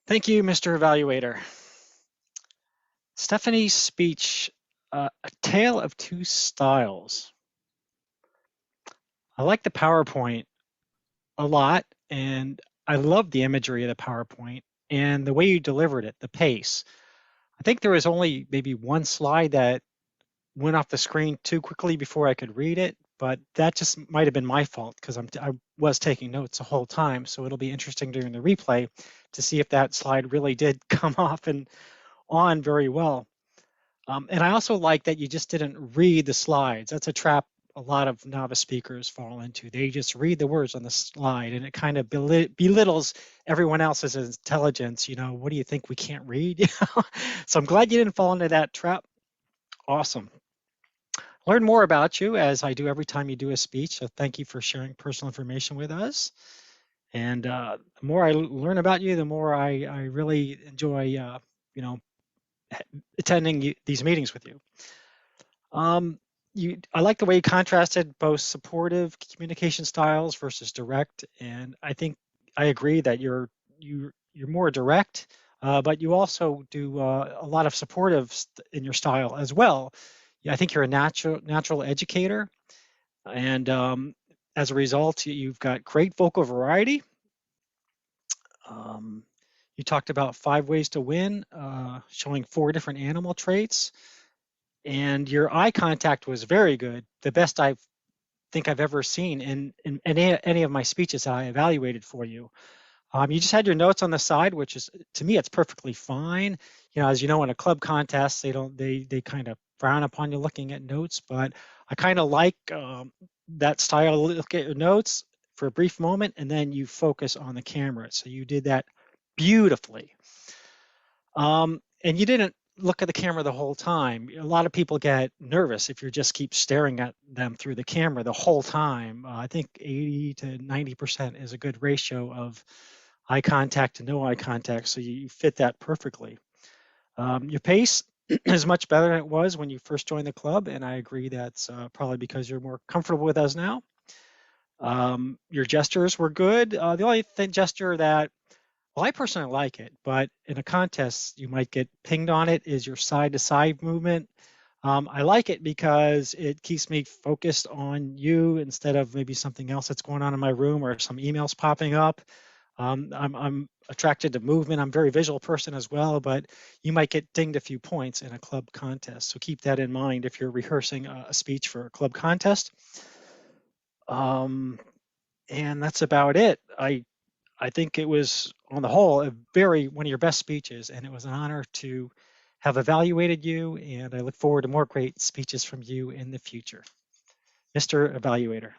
Thank you, Mr. Evaluator. Stephanie's speech, A Tale of Two Styles. I like the PowerPoint a lot, and I love the imagery of the PowerPoint and the way you delivered it, the pace. I think there was only maybe one slide that went off the screen too quickly before I could read it, but that just might have been my fault because I was taking notes the whole time. So it'll be interesting during the replay to see if that slide really did come off and on very well. And I also like that you just didn't read the slides. That's a trap a lot of novice speakers fall into. They just read the words on the slide, and it kind of belittles everyone else's intelligence. You know, what do you think we can't read? So I'm glad you didn't fall into that trap. Awesome. Learn more about you as I do every time you do a speech. So thank you for sharing personal information with us. And the more I learn about you, the more I really enjoy, attending these meetings with you. I like the way you contrasted both supportive communication styles versus direct, and I think I agree that you're more direct, but you also do a lot of supportive in your style as well. Yeah, I think you're a natural educator, and as a result, you've got great vocal variety. You talked about 5 ways to win, showing 4 different animal traits. And your eye contact was very good, the best I think I've ever seen in any of my speeches that I evaluated for you. You just had your notes on the side, which is, to me, it's perfectly fine. You know, as you know, in a club contest, they kind of frown upon you looking at notes, but I kind of like that style. Look at your notes for a brief moment, and then you focus on the camera. So you did that beautifully. And you didn't look at the camera the whole time. A lot of people get nervous if you just keep staring at them through the camera the whole time. I think 80 to 90% is a good ratio of eye contact to no eye contact, so you fit that perfectly. Your pace is much better than it was when you first joined the club, and I agree that's probably because you're more comfortable with us now. Your gestures were good. The only gesture that, well, I personally like it, but in a contest, you might get pinged on it, is your side-to-side movement. I like it because it keeps me focused on you instead of maybe something else that's going on in my room or some emails popping up. I'm attracted to movement. I'm a very visual person as well, but you might get dinged a few points in a club contest. So keep that in mind if you're rehearsing a speech for a club contest. And that's about it. I think it was, on the whole, one of your best speeches, and it was an honor to have evaluated you, and I look forward to more great speeches from you in the future. Mr. Evaluator.